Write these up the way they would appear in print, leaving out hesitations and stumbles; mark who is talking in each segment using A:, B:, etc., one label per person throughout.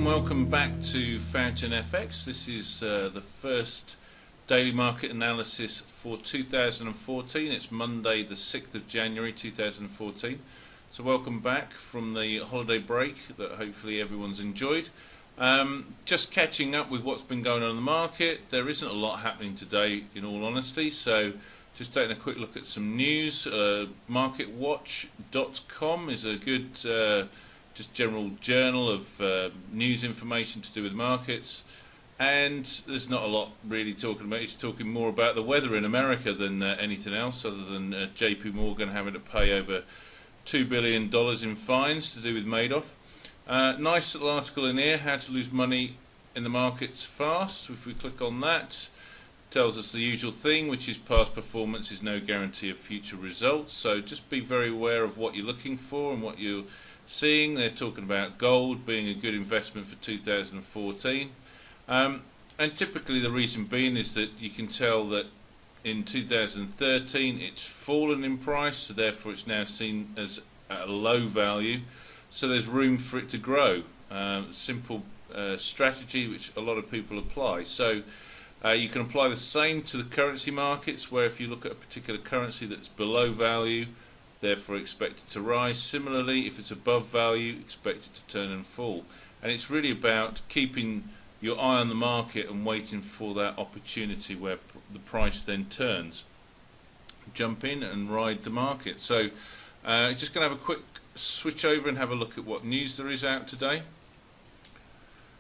A: and welcome back to FountainFX. This is the first daily market analysis for 2014. It's Monday the 6th of January 2014. So welcome back from the holiday break that hopefully everyone's enjoyed. Just catching up with what's been going on in the market. There isn't a lot happening today in all honesty, so just taking a quick look at some news. MarketWatch.com is a good just general journal of news information to do with markets, and there's not a lot really talking about. It's talking more about the weather in America than anything else, other than JP Morgan having to pay over $2 billion in fines to do with Madoff. Nice little article in here, how to lose money in the markets fast. If we click on that, tells us the usual thing, which is past performance is no guarantee of future results. So just be very aware of what you're looking for and what you're seeing. They're talking about gold being a good investment for 2014, and typically the reason being is that you can tell that in 2013 it's fallen in price, so therefore it's now seen as a low value, so there's room for it to grow. Simple strategy which a lot of people apply. So you can apply the same to the currency markets, where if you look at a particular currency that's below value, therefore expect it to rise. Similarly, if it's above value, expect it to turn and fall. And it's really about keeping your eye on the market and waiting for that opportunity where the price then turns. Jump in and ride the market. So just going to have a quick switch over and have a look at what news there is out today.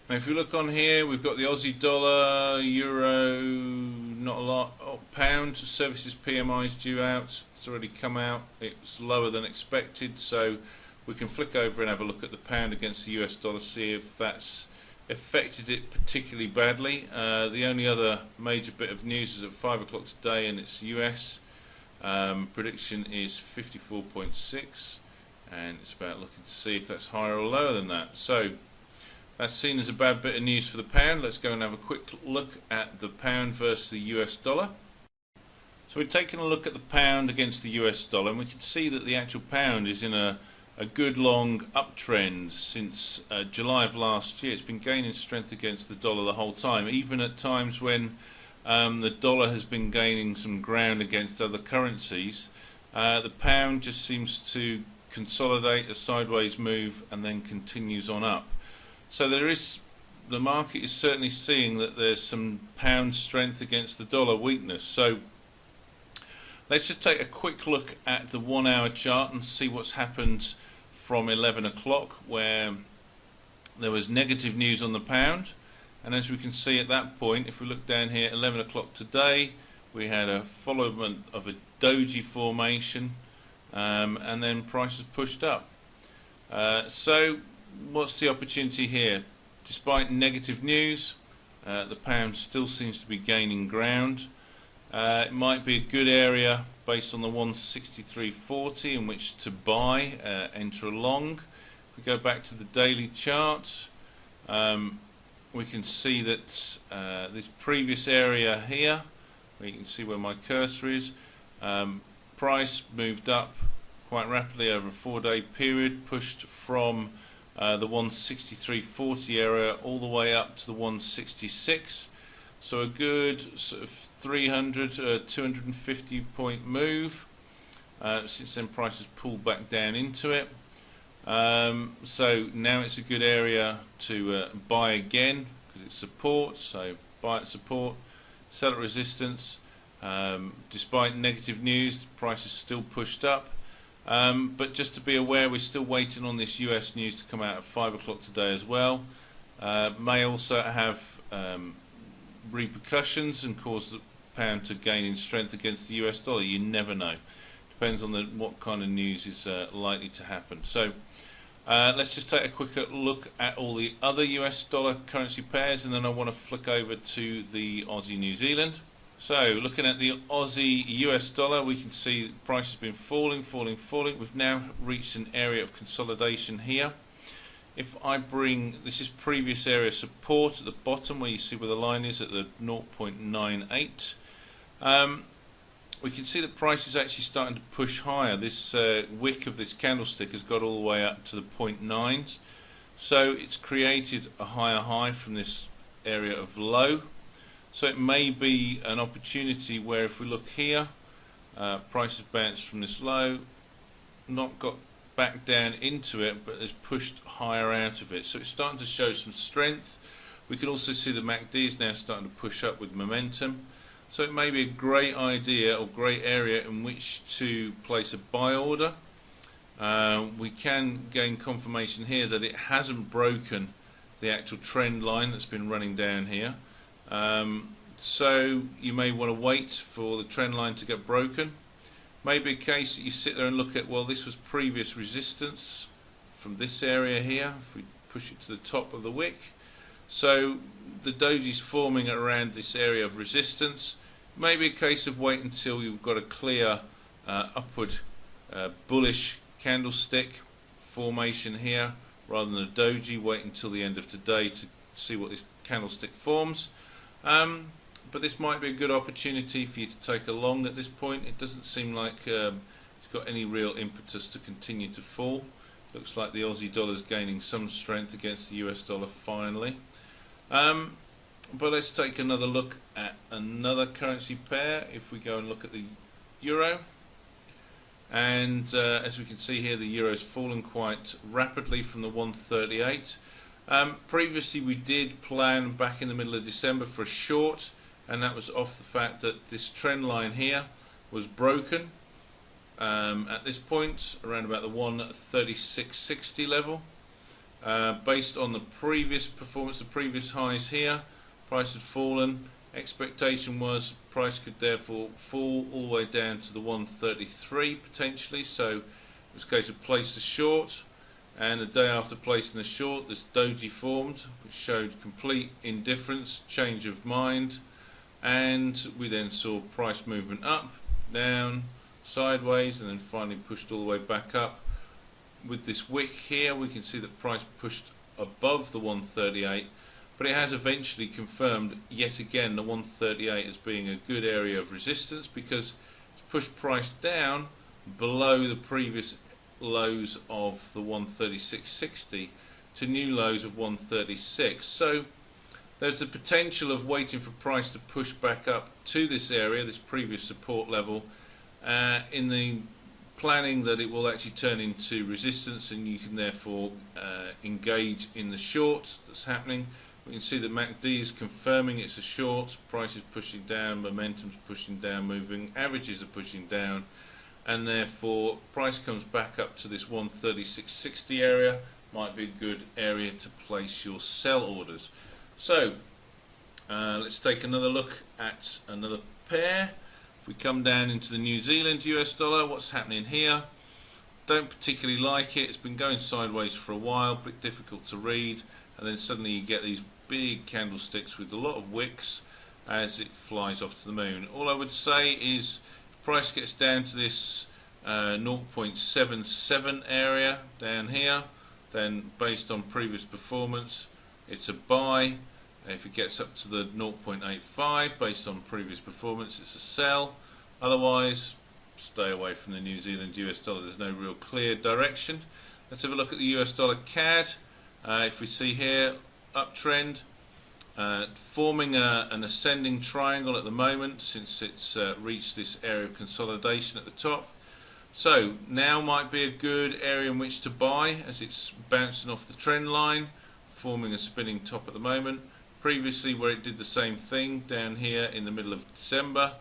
A: Now if you look on here, we've got the Aussie dollar, euro, not a lot, pound, services PMI is due out, it's already come out, it's lower than expected, so we can flick over and have a look at the pound against the US dollar, see if that's affected it particularly badly. The only other major bit of news is at 5 o'clock today, and it's US. Prediction is 54.6, and it's about looking to see if that's higher or lower than that. So that's seen as a bad bit of news for the pound. Let's go and have a quick look at the pound versus the US dollar. So we're taking a look at the pound against the US dollar, and we can see that the actual pound is in a good long uptrend since July of last year. It's been gaining strength against the dollar the whole time, even at times when the dollar has been gaining some ground against other currencies. The pound just seems to consolidate a sideways move and then continues on up. So the market is certainly seeing that there's some pound strength against the dollar weakness. So let's just take a quick look at the 1 hour chart and see what's happened from 11 o'clock, where there was negative news on the pound. And as we can see at that point, if we look down here, 11 o'clock today, we had a followment of a doji formation, and then prices pushed up. So what's the opportunity here? Despite negative news, the pound still seems to be gaining ground. It might be a good area based on the 163.40 in which to buy, enter a long. If we go back to the daily chart, we can see that this previous area here, where you can see where my cursor is, price moved up quite rapidly over a 4-day period, pushed from the 163.40 area all the way up to the 166. So a good sort of 250 point move. Since then price has pulled back down into it. So now it's a good area to buy again because it's support. So buy at support, sell at resistance. Despite negative news, price is still pushed up. But just to be aware, we're still waiting on this US news to come out at 5 o'clock today as well. May also have repercussions and cause the pound to gain in strength against the US dollar. You never know. Depends on what kind of news is likely to happen. So let's just take a quick look at all the other US dollar currency pairs, and then I want to flick over to the Aussie New Zealand. So looking at the Aussie US dollar, we can see the price has been falling. We've now reached an area of consolidation here. If I bring, this is previous area support at the bottom where you see where the line is at the 0.98. We can see that price is actually starting to push higher. This wick of this candlestick has got all the way up to the 0.9s. So it's created a higher high from this area of low. So it may be an opportunity where if we look here, price has bounced from this low, not got back down into it, but has pushed higher out of it. So it's starting to show some strength. We can also see the MACD is now starting to push up with momentum. So it may be a great idea or great area in which to place a buy order. We can gain confirmation here that it hasn't broken the actual trend line that's been running down here. So you may want to wait for the trend line to get broken. Maybe a case that you sit there and look at, well, this was previous resistance from this area here, if we push it to the top of the wick. So the doji's forming around this area of resistance. Maybe a case of wait until you've got a clear upward bullish candlestick formation here, rather than a doji. Wait until the end of today to see what this candlestick forms. But this might be a good opportunity for you to take a long at this point. It doesn't seem like it's got any real impetus to continue to fall. Looks like the Aussie dollar is gaining some strength against the US dollar finally. But let's take another look at another currency pair. If we go and look at the euro, and as we can see here, the euro's fallen quite rapidly from the 138. Previously we did plan back in the middle of December for a short, and that was off the fact that this trend line here was broken at this point around about the 136.60 level. Based on the previous performance, the previous highs here, price had fallen. Expectation was price could therefore fall all the way down to the 133 potentially. So it was a case of place the short, and the day after placing the short, this doji formed, which showed complete indifference, change of mind, and we then saw price movement up, down, sideways, and then finally pushed all the way back up. With this wick here, we can see that price pushed above the 138, but it has eventually confirmed yet again the 138 as being a good area of resistance, because it's pushed price down below the previous lows of the 136.60 to new lows of 136. So there's the potential of waiting for price to push back up to this area, this previous support level, in the planning that it will actually turn into resistance, and you can therefore engage in the short that's happening. We can see that MACD is confirming it's a short, price is pushing down, momentum's pushing down, moving averages are pushing down, and therefore price comes back up to this 136.60 area. Might be a good area to place your sell orders. So let's take another look at another pair. If we come down into the New Zealand US dollar, what's happening here? Don't particularly like it. It's been going sideways for a while, a bit difficult to read, and then suddenly you get these big candlesticks with a lot of wicks as it flies off to the moon. All I would say is if price gets down to this 0.77 area down here, then based on previous performance it's a buy. If it gets up to the 0.85 based on previous performance, it's a sell. Otherwise, stay away from the New Zealand US dollar. There's no real clear direction. Let's have a look at the US dollar CAD. If we see here, uptrend, forming an ascending triangle at the moment since it's reached this area of consolidation at the top. So now might be a good area in which to buy as it's bouncing off the trend line, forming a spinning top at the moment. Previously, where it did the same thing down here in the middle of December,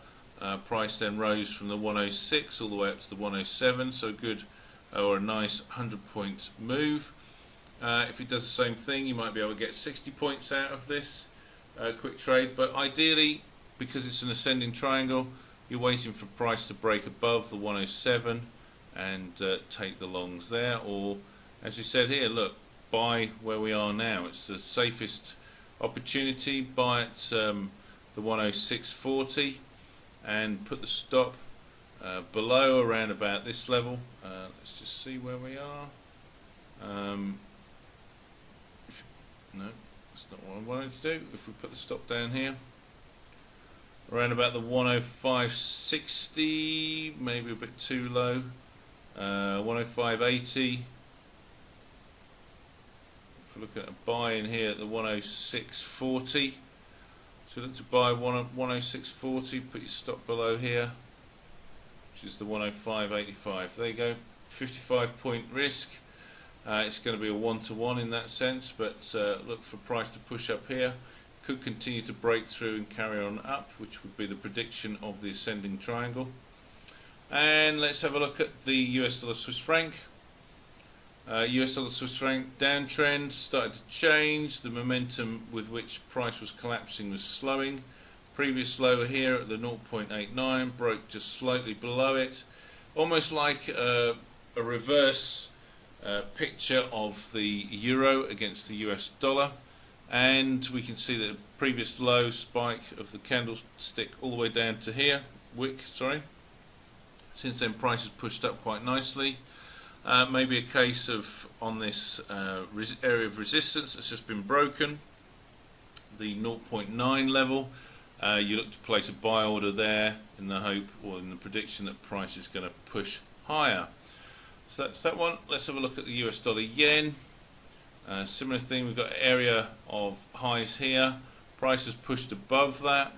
A: price then rose from the 106 all the way up to the 107, so good or a nice 100-point move. If it does the same thing, you might be able to get 60 points out of this quick trade, but ideally, because it's an ascending triangle, you're waiting for price to break above the 107 and take the longs there, or as we said here, look, buy where we are now. It's the safest opportunity. Buy at the 106.40 and put the stop below around about this level. Let's just see where we are. No, that's not what I wanted to do. If we put the stop down here around about the 105.60, maybe a bit too low, 105.80, we're looking at a buy in here at the 106.40, so look to buy 106.40, put your stop below here, which is the 105.85. There you go, 55-point risk. It's going to be a 1-to-1 in that sense, but look for price to push up here. Could continue to break through and carry on up, which would be the prediction of the ascending triangle. And let's have a look at the US dollar Swiss franc. US dollar Swiss franc downtrend started to change. The momentum with which price was collapsing was slowing. Previous low here at the 0.89 broke just slightly below it, almost like a reverse picture of the euro against the US dollar, and we can see that the previous low spike of the candlestick all the way down to here, wick, sorry. Since then price has pushed up quite nicely. Maybe a case of on this area of resistance that's just been broken, the 0.9 level. You look to place a buy order there in the hope or in the prediction that price is going to push higher. So that's that one. Let's have a look at the US dollar yen. Similar thing, we've got area of highs here. Price has pushed above that.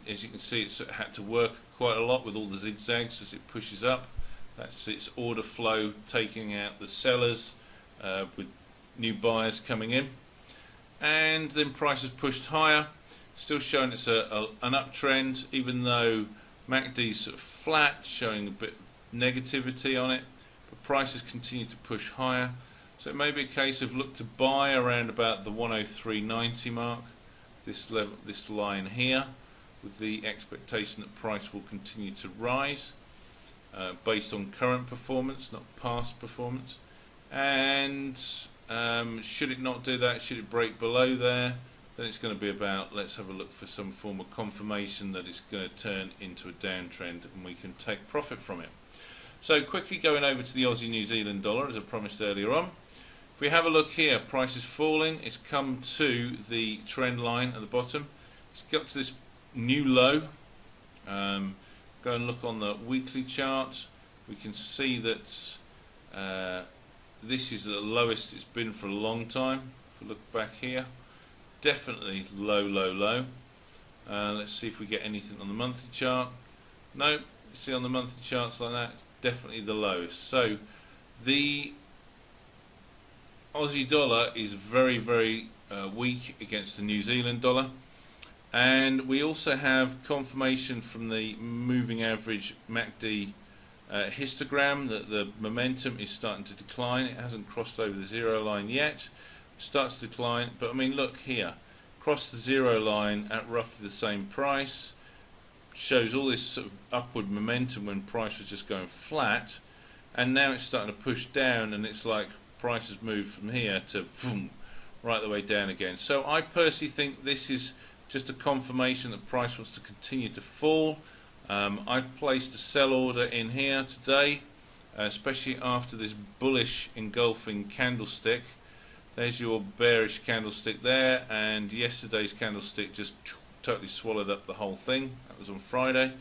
A: As you can see, it's had to work quite a lot with all the zigzags as it pushes up. That's its order flow taking out the sellers with new buyers coming in. And then price has pushed higher. Still showing it's an uptrend, even though MACD's sort of flat, showing a bit of negativity on it. But prices continue to push higher. So it may be a case of look to buy around about the 103.90 mark, this level, this line here, with the expectation that price will continue to rise based on current performance, not past performance. And should it not do that, should it break below there, then it's going to be about, let's have a look for some form of confirmation that it's going to turn into a downtrend and we can take profit from it. So quickly going over to the Aussie New Zealand dollar, as I promised earlier on. If we have a look here, price is falling, it's come to the trend line at the bottom, it's got to this new low. Go and look on the weekly chart, we can see that this is the lowest it's been for a long time. If we look back here, definitely low. Let's see if we get anything on the monthly chart. No, see on the monthly charts like that, it's definitely the lowest. So the Aussie dollar is very weak against the New Zealand dollar, and we also have confirmation from the moving average MACD histogram that the momentum is starting to decline. It hasn't crossed over the zero line yet. Starts to decline, but I mean look here, cross the zero line at roughly the same price, shows all this sort of upward momentum when price was just going flat, and now it's starting to push down, and it's like price has moved from here to boom, right the way down again. So I personally think this is just a confirmation that price wants to continue to fall. I've placed a sell order in here today, especially after this bullish engulfing candlestick. There's your bearish candlestick there, and yesterday's candlestick just totally swallowed up the whole thing. That was on Friday.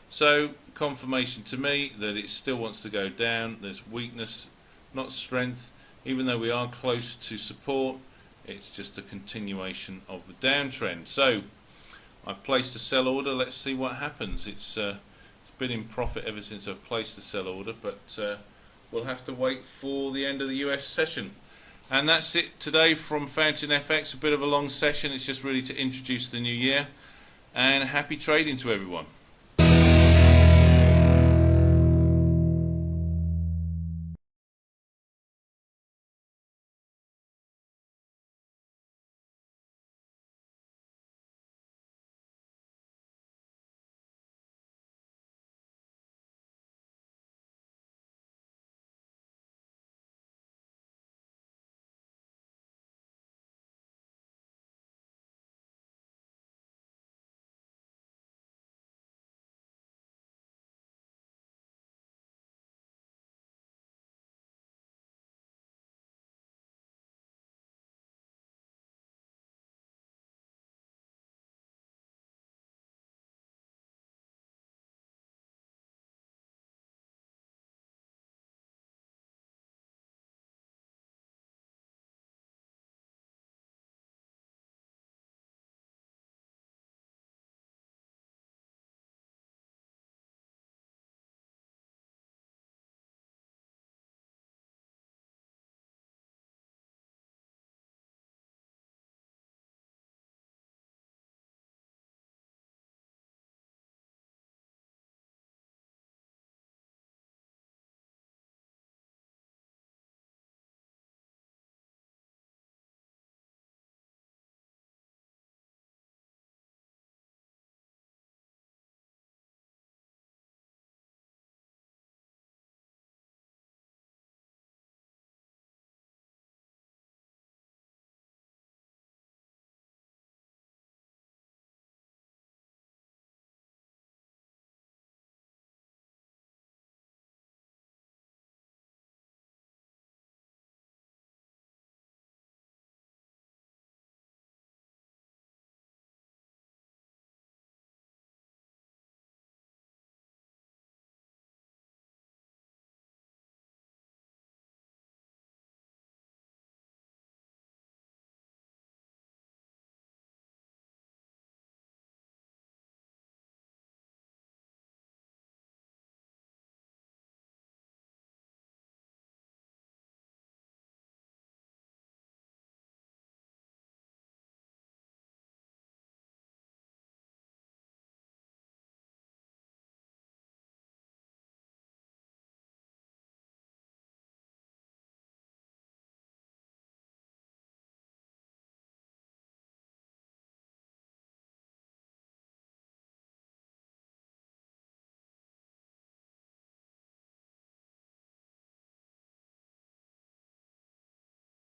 A: So confirmation to me that it still wants to go down. There's weakness, not strength. Even though we are close to support, it's just a continuation of the downtrend. So I've placed a sell order. Let's see what happens. It's been in profit ever since I've placed the sell order, but we'll have to wait for the end of the US session. And that's it today from FountainFX. A bit of a long session. It's just really to introduce the new year, and happy trading to everyone.